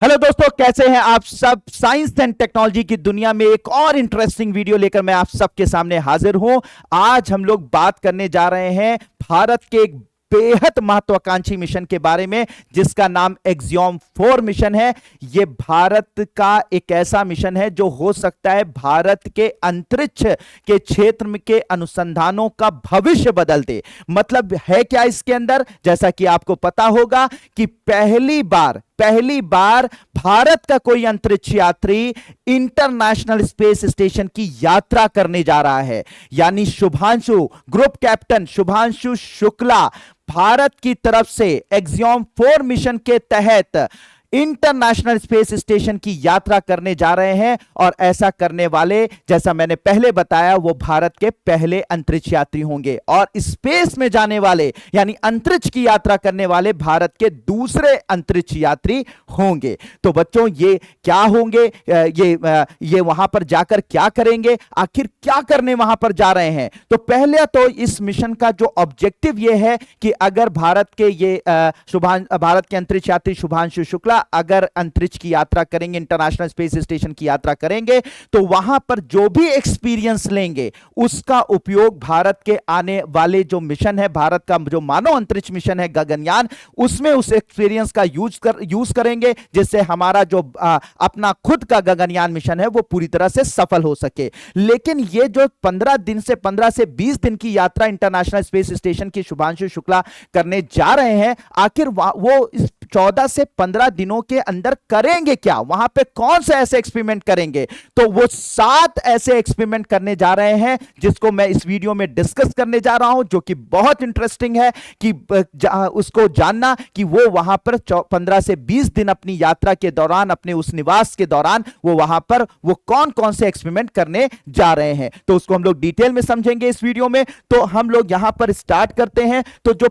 Hello दोस्तों, कैसे हैं आप सब। साइंस एंड टेक्नोलॉजी की दुनिया में एक और इंटरेस्टिंग वीडियो लेकर मैं आप सबके सामने हाजिर हूं। आज हम लोग बात करने जा रहे हैं भारत के एक बेहद महत्वाकांक्षी मिशन के बारे में, जिसका नाम एक्सियोम 4 मिशन है। यह भारत का एक ऐसा मिशन है जो हो सकता है भारत के अंतरिक्ष के क्षेत्र में के अनुसंधानों का भविष्य बदल दे। मतलब है क्या इसके अंदर, जैसा कि आपको पता होगा कि पहली बार भारत का कोई अंतरिक्ष यात्री इंटरनेशनल स्पेस स्टेशन की यात्रा करने जा रहा है। यानी ग्रुप कैप्टन शुभांशु शुक्ला भारत की तरफ से एक्सियोम 4 मिशन के तहत इंटरनेशनल स्पेस स्टेशन की यात्रा करने जा रहे हैं। और ऐसा करने वाले, जैसा मैंने पहले बताया, वो भारत के पहले अंतरिक्ष यात्री होंगे। और स्पेस में जाने वाले यानी अंतरिक्ष की यात्रा करने वाले भारत के दूसरे अंतरिक्ष यात्री होंगे। तो बच्चों, ये क्या होंगे, ये वहां पर जाकर क्या करेंगे, आखिर क्या करने वहां पर जा रहे हैं। तो पहले तो इस मिशन का जो ऑब्जेक्टिव ये है कि अगर भारत के अंतरिक्ष यात्री शुभांशु शुक्ला अगर अंतरिक्ष की यात्रा करेंगे, इंटरनेशनल स्पेस स्टेशन की यात्रा करेंगे, तो वहां पर जो भी एक्सपीरियंस लेंगे उसका उपयोग भारत के आने वाले जो मिशन है, भारत का जो मानव अंतरिक्ष मिशन है गगनयान, उसमें उस एक्सपीरियंस का यूज करेंगे, जिससे हमारा जो अपना खुद का गगनयान मिशन है वो पूरी तरह से सफल हो सके। लेकिन ये जो 15 से 20 दिन की यात्रा इंटरनेशनल स्पेस स्टेशन की शुभांशु शुक्ला करने जा रहे हैं, आखिर वो इस 14 से 15 दिनों के अंदर करेंगे क्या, वहां पे कौन से ऐसे एक्सपेरिमेंट करेंगे। तो वो 7 ऐसे एक्सपेरिमेंट करने जा रहे हैं, जिसको मैं इस वीडियो में डिस्कस करने जा रहा हूं, जो कि बहुत इंटरेस्टिंग है कि उसको जानना कि वो वहां पर 15 से 20 दिन अपनी यात्रा के दौरान, अपने उस निवास के दौरान वो वहां पर वो कौन कौन से एक्सपेरिमेंट करने जा रहे हैं। तो उसको हम लोग डिटेल में समझेंगे इस वीडियो में। तो हम लोग यहां पर स्टार्ट करते हैं। तो जो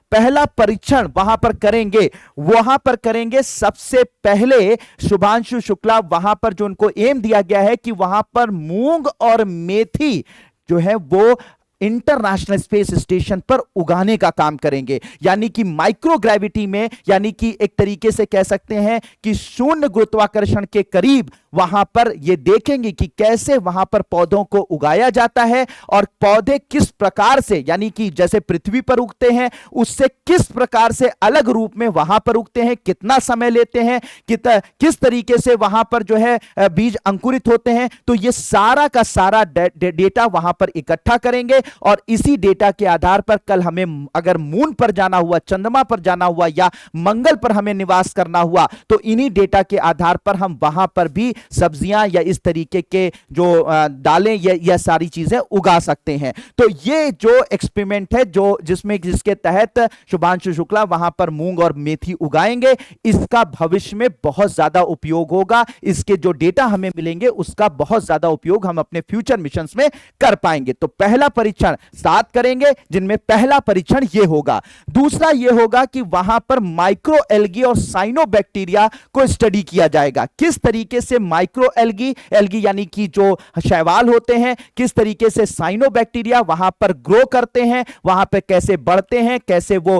पहला परीक्षण वहां पर करेंगे सबसे पहले शुभांशु शुक्ला। वहां पर जो उनको एम दिया गया है कि वहां पर मूंग और मेथी जो है वो इंटरनेशनल स्पेस स्टेशन पर उगाने का काम करेंगे। यानी कि माइक्रोग्रेविटी में, यानी कि एक तरीके से कह सकते हैं कि शून्य गुरुत्वाकर्षण के करीब वहां पर ये देखेंगे कि कैसे वहां पर पौधों को उगाया जाता है, और पौधे किस प्रकार से, यानी कि जैसे पृथ्वी पर उगते हैं उससे किस प्रकार से अलग रूप में वहां पर उगते हैं, कितना समय लेते हैं, किस तरीके से वहां पर जो है बीज अंकुरित होते हैं। तो ये सारा का सारा डेटा वहां पर इकट्ठा करेंगे, और इसी डेटा के आधार पर कल हमें अगर मून पर जाना हुआ, चंद्रमा पर जाना हुआ, या मंगल पर हमें निवास करना हुआ, तो इन्हीं डेटा के आधार पर हम वहां पर भी सब्जियां या इस तरीके के जो दालें या सारी चीजें उगा सकते हैं। तो ये जो एक्सपेरिमेंट है जिसके तहत शुभांशु शुक्ला वहां पर मूंग और मेथी उगाएंगे, इसका भविष्य में बहुत ज्यादा उपयोग होगा। इसके जो डेटा हमें मिलेंगे उसका बहुत ज्यादा उपयोग हम अपने फ्यूचर मिशंस में कर पाएंगे। तो पहला परीक्षण 7 करेंगे, जिनमें पहला परीक्षण यह होगा। दूसरा यह होगा कि वहां पर माइक्रो एल्गी और साइनोबैक्टीरिया को स्टडी किया जाएगा। किस तरीके से माइक्रो एल्गी यानी कि जो शैवाल होते हैं, किस तरीके से साइनोबैक्टीरिया वहां पर ग्रो करते हैं, वहां पर कैसे बढ़ते हैं, कैसे वो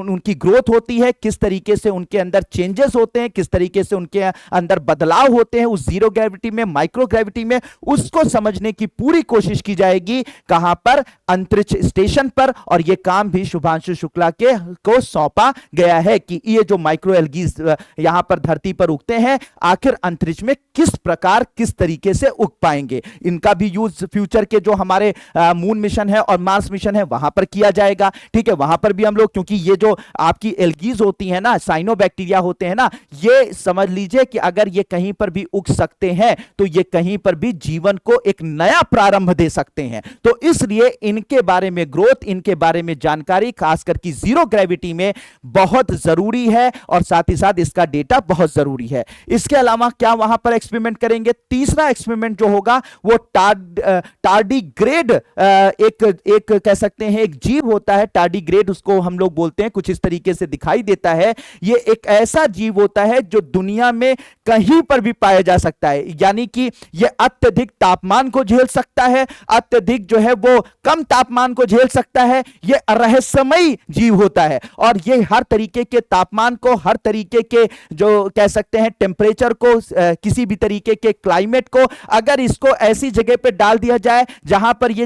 उनकी ग्रोथ होती है, किस तरीके से उनके अंदर चेंजेस होते हैं, किस तरीके से उनके अंदर बदलाव होते हैं उस जीरो ग्रेविटी में, माइक्रो ग्रेविटी में, उसको समझने की पूरी कोशिश की जाएगी। कहां पर? अंतरिक्ष स्टेशन पर। और यह काम भी शुभांशु शुक्ला को सौंपा गया है कि ये जो माइक्रो एल्गीज यहां पर धरती पर उगते हैं, आखिर अंतरिक्ष में किस प्रकार, किस तरीके से उग पाएंगे। इनका भी यूज फ्यूचर के जो हमारे मून मिशन है और मार्स मिशन है वहां पर किया जाएगा। ठीक है, वहां पर भी हम लोग, क्योंकि ये जो आपकी एल्गीज होती है ना, साइनोबैक्टीरिया होते हैं ना, ये समझ लीजिए कि अगर ये कहीं पर भी उग सकते हैं तो ये कहीं पर भी जीवन को एक नया प्रारंभ दे सकते हैं। तो इसलिए इनके बारे में ग्रोथ, इनके बारे में जानकारी खासकर की जीरो ग्रेविटी में बहुत जरूरी है, और साथ ही साथ इसका डेटा बहुत जरूरी है। इसके अलावा क्या वहां पर एक्सपेरिमेंट करेंगे? तीसरा एक्सपेरिमेंट जो होगा वो टार्डीग्रेड, एक कह सकते हैं एक जीव होता है टार्डीग्रेड, उसको हम लोग बोलते हैं, कुछ इस तरीके से दिखाई देता है। ये एक ऐसा जीव होता है जो दुनिया में कहीं पर भी पाया जा सकता है। यानी कि यह अत्यधिक तापमान को झेल सकता है, अत्यधिक जो है वो कम तापमान को झेल सकता है, यह रहस्यमयी जीव होता है। और यह हर तरीके के तापमान को, हर तरीके के जो कह सकते हैं टेम्परेचर को, किसी भी तरीके के क्लाइमेट को, अगर इसको ऐसी जगह पे डाल दिया जाए जहां पर ये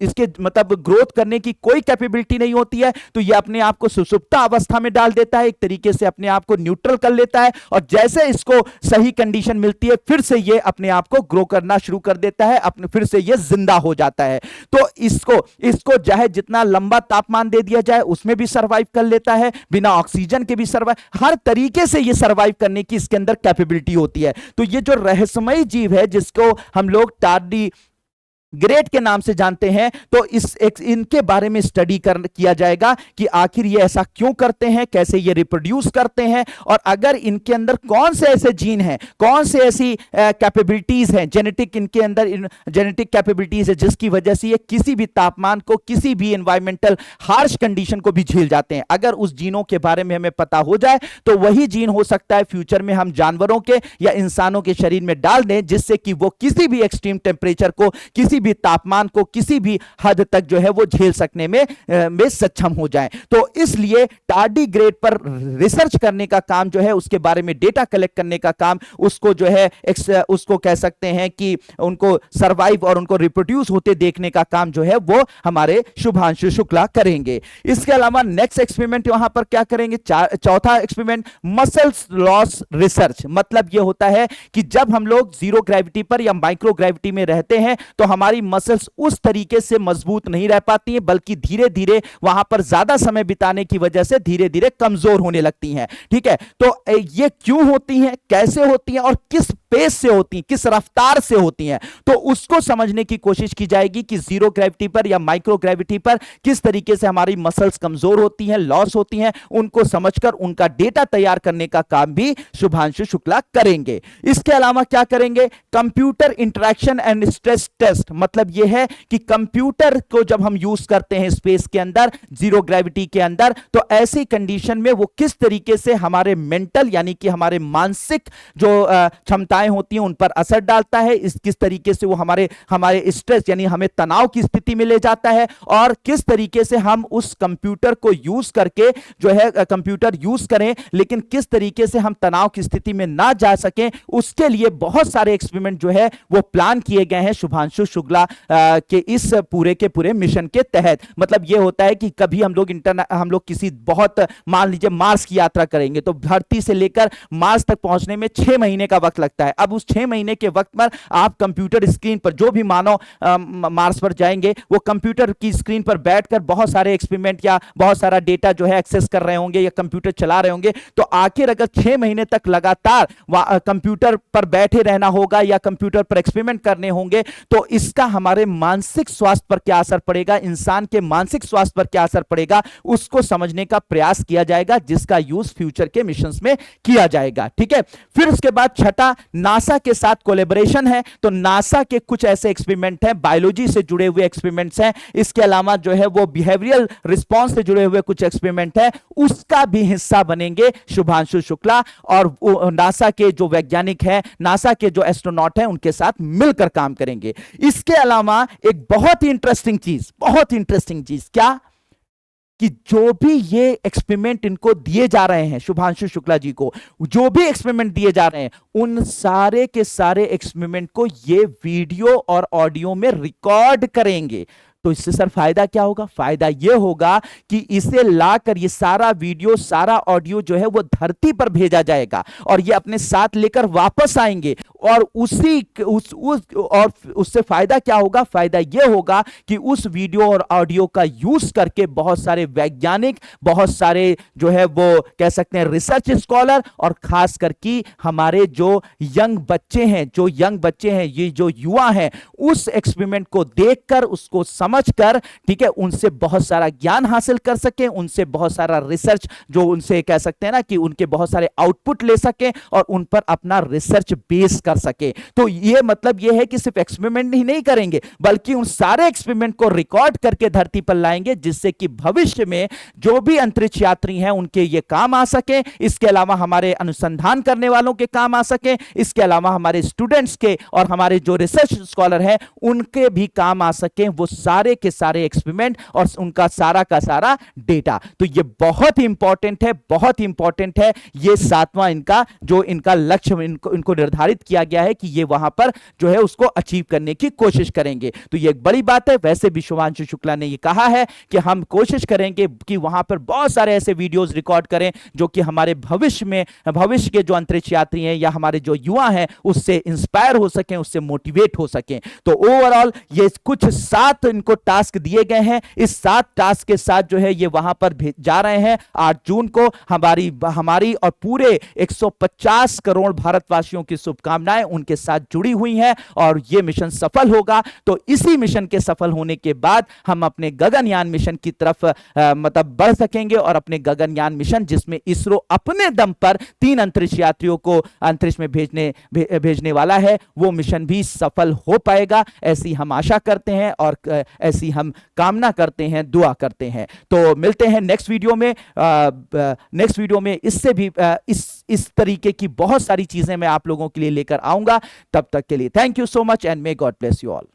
इसके मतलब ग्रोथ करने की कोई कैपेबिलिटी नहीं होती है, तो ये अपने आप को सुषुप्त अवस्था में डाल देता है, एक तरीके से अपने आप को न्यूट्रल कर लेता है, और जैसे इसको सही कंडीशन मिलती है फिर से ये अपने आप को ग्रो करना शुरू कर देता है, अपने फिर से ये जिंदा हो जाता है। तो इसको चाहे जितना लंबा तापमान दे दिया जाए उसमें भी सरवाइव कर लेता है, बिना ऑक्सीजन के भी सरवाइव, हर तरीके से ये सरवाइव करने की इसके अंदर कैपेबिलिटी होती है। तो ये जो रहस्यमयी जीव है जिसको हम लोग टार्डी ग्रेड के नाम से जानते हैं, तो इनके बारे में स्टडी किया जाएगा कि आखिर ये ऐसा क्यों करते हैं, कैसे ये रिप्रोड्यूस करते हैं, और अगर इनके अंदर कौन से ऐसे जीन हैं, कौन से ऐसी कैपेबिलिटीज हैं, जेनेटिक इनके अंदर जेनेटिक कैपेबिलिटीज है जिसकी वजह से ये किसी भी तापमान को, किसी भी एनवायरमेंटल हार्श कंडीशन को भी झेल जाते हैं। अगर उस जीनों के बारे में हमें पता हो जाए तो वही जीन हो सकता है फ्यूचर में हम जानवरों के या इंसानों के शरीर में डाल दें, जिससे कि वो किसी भी एक्सट्रीम टेम्परेचर को, किसी भी तापमान को किसी भी हद तक जो है वो झेल सकने में सक्षम हो जाएं। तो इसलिए टार्डीग्रेड पर रिसर्च करने का काम जो है, उसके बारे में डेटा कलेक्ट करने का काम, उसको जो है उसको कह सकते हैं कि उनको सर्वाइव और उनको रिप्रोड्यूस होते देखने का काम जो है वो हमारे शुभांशु शुक्ला करेंगे। इसके अलावा नेक्स्ट एक्सपेरिमेंट वहां पर क्या करेंगे, चौथा एक्सपेरिमेंट मसल्स लॉस रिसर्च। मतलब यह होता है कि जब हम लोग जीरो ग्रेविटी पर या माइक्रो ग्रेविटी में रहते हैं तो हमारी मसल्स उस तरीके से मजबूत नहीं रह पाती हैं, बल्कि धीरे धीरे वहां पर ज्यादा समय बिताने की वजह से धीरे धीरे कमजोर होने लगती हैं। ठीक है, तो ये क्यों होती हैं, कैसे होती हैं और किस पेस से होती हैं, किस रफ्तार से होती हैं, तो उसको समझने की कोशिश की जाएगी कि जीरो ग्रेविटी पर या माइक्रो ग्रेविटी पर किस तरीके से हमारी मसल्स कमजोर होती हैं, लॉस होती हैं, उनको समझकर उनका डेटा तैयार करने का काम भी शुभांशु शुक्ला करेंगे। इसके अलावा क्या करेंगे, computer interaction and stress test. मतलब यह है कि कंप्यूटर को जब हम यूज करते हैं स्पेस के अंदर, जीरो ग्रेविटी के अंदर, तो ऐसी कंडीशन में वो किस तरीके से हमारे मेंटल यानी कि हमारे मानसिक जो क्षमताएं होती हैं उन पर असर डालता है, किस तरीके से वो हमारे स्ट्रेस यानी हमें तनाव की स्थिति में ले जाता है, और किस तरीके से हम उस कंप्यूटर को यूज करके जो है कंप्यूटर यूज करें लेकिन किस तरीके से हम तनाव की स्थिति में ना जा सकें, उसके लिए बहुत सारे एक्सपेरिमेंट जो है वो प्लान किए गए हैं शुभांशु शुक्ला के इस पूरे के पूरे मिशन के तहत। मतलब यह होता है कि कभी हम लोग किसी बहुत, मान लीजिए मार्स की यात्रा करेंगे तो धरती से लेकर मार्स तक पहुंचने में 6 महीने का वक्त लगता है। अब उस 6 महीने के वक्त पर आप कंप्यूटर स्क्रीन पर, जो भी मानव मार्स पर जाएंगे वो कंप्यूटर की स्क्रीन पर बैठकर बहुत सारे एक्सपेरिमेंट या बहुत सारा डेटा जो है एक्सेस कर रहे होंगे या कंप्यूटर चला रहे होंगे। तो आखिर अगर 6 महीने तक लगातार कंप्यूटर पर बैठे रहना होगा या कंप्यूटर पर एक्सपेरिमेंट करने होंगे, तो इसका हमारे मानसिक स्वास्थ्य पर क्या असर पड़ेगा, इंसान के मानसिक स्वास्थ्य पर क्या असर पड़ेगा, उसको समझने का प्रयास किया जाएगा, जिसका यूज फ्यूचर के मिशंस में किया जाएगा। ठीक है, फिर उसके बाद छठा, नासा के साथ कोलैबोरेशन है। तो नासा के कुछ ऐसे एक्सपेरिमेंट हैं, बायोलॉजी से जुड़े हुए एक्सपेरिमेंट्स हैं, इसके अलावा जो है वो बिहेवियरल रिस्पॉन्स से जुड़े हुए कुछ एक्सपेरिमेंट है, उसका भी हिस्सा बनेंगे शुभांशु शुक्ला, और नासा के जो वैज्ञानिक हैं, नासा के जो एस्ट्रोनॉट हैं, उनके साथ मिलकर काम करेंगे। इसके अलावा एक बहुत ही इंटरेस्टिंग चीज क्या, कि जो भी ये एक्सपेरिमेंट इनको दिए जा रहे हैं, शुभांशु शुक्ला जी को जो भी एक्सपेरिमेंट दिए जा रहे हैं, उन सारे के सारे एक्सपेरिमेंट को ये वीडियो और ऑडियो में रिकॉर्ड करेंगे। तो इससे सर फायदा क्या होगा, फायदा यह होगा कि इसे लाकर ये सारा वीडियो, सारा ऑडियो जो है वो धरती पर भेजा जाएगा और ये अपने साथ लेकर वापस आएंगे, और उससे फायदा क्या होगा, फायदा यह होगा कि उस वीडियो और ऑडियो का यूज करके बहुत सारे वैज्ञानिक, बहुत सारे जो है वो कह सकते हैं रिसर्च स्कॉलर, और खास करके हमारे जो यंग बच्चे हैं, ये जो युवा हैं, उस एक्सपेरिमेंट को देखकर, उसको समझकर, ठीक है, उनसे बहुत सारा ज्ञान हासिल कर सकें, उनसे बहुत सारा रिसर्च, जो उनसे कह सकते हैं ना कि उनके बहुत सारे आउटपुट ले सकें और उन पर अपना रिसर्च बेस कर सके। तो ये मतलब ये है कि सिर्फ एक्सपेरिमेंट ही नहीं करेंगे, बल्कि उन सारे एक्सपेरिमेंट को रिकॉर्ड करके धरती पर लाएंगे, जिससे कि भविष्य में जो भी अंतरिक्ष यात्री हैं उनके ये काम आ सके, इसके अलावा हमारे अनुसंधान करने वालों के काम आ सके, इसके अलावा हमारे स्टूडेंट्स के और हमारे जो रिसर्च स्कॉलर हैं उनके भी काम आ सके। वो सारे सारे के सारे एक्सपेरिमेंट और उनका सारा का सारा डेटा। तो ये बहुत ही इंपॉर्टेंट है, बहुत ही इंपॉर्टेंट है। ये सातवां इनका जो इनका लक्ष्य इनको निर्धारित किया गया है कि ये वहां पर जो है उसको अचीव करने की कोशिश करेंगे। तो ये एक बड़ी बात है। वैसे भी शुभांशु शुक्ला ने ये कहा है कि हम कोशिश करेंगे कि वहां पर बहुत सारे ऐसे वीडियोस रिकॉर्ड करें जो कि हमारे भविष्य के जो अंतरिक्ष यात्री हैं या हमारे जो युवा हैं उससे इंस्पायर हो सकें, उससे मोटिवेट हो सकें। तो ओवरऑल ये कुछ 7 इनको टास्क दिए गए हैं। इस 7 टास्क के साथ जो है ये वहां पर जा रहे हैं। 8 जून को हमारी और पूरे 150 करोड़ भारतवासियों की शुभकामनाएं उनके साथ जुड़ी हुई हैं और यह मिशन सफल होगा। तो इसी मिशन के सफल होने के बाद हम अपने गगनयान मिशन की तरफ मतलब बढ़ सकेंगे और अपने गगनयान मिशन जिसमें इसरो अपने दम पर 3 अंतरिक्ष यात्रियों को अंतरिक्ष में भेजने वाला है, वो मिशन भी सफल हो पाएगा, ऐसी हम आशा करते हैं और ऐसी हम कामना करते हैं, दुआ करते हैं। तो मिलते हैं नेक्स्ट वीडियो में। नेक्स्ट वीडियो में इससे भी इस तरीके की बहुत सारी चीजें मैं आप लोगों के लिए लेकर आऊंगा। तब तक के लिए thank you so much and may God bless you all.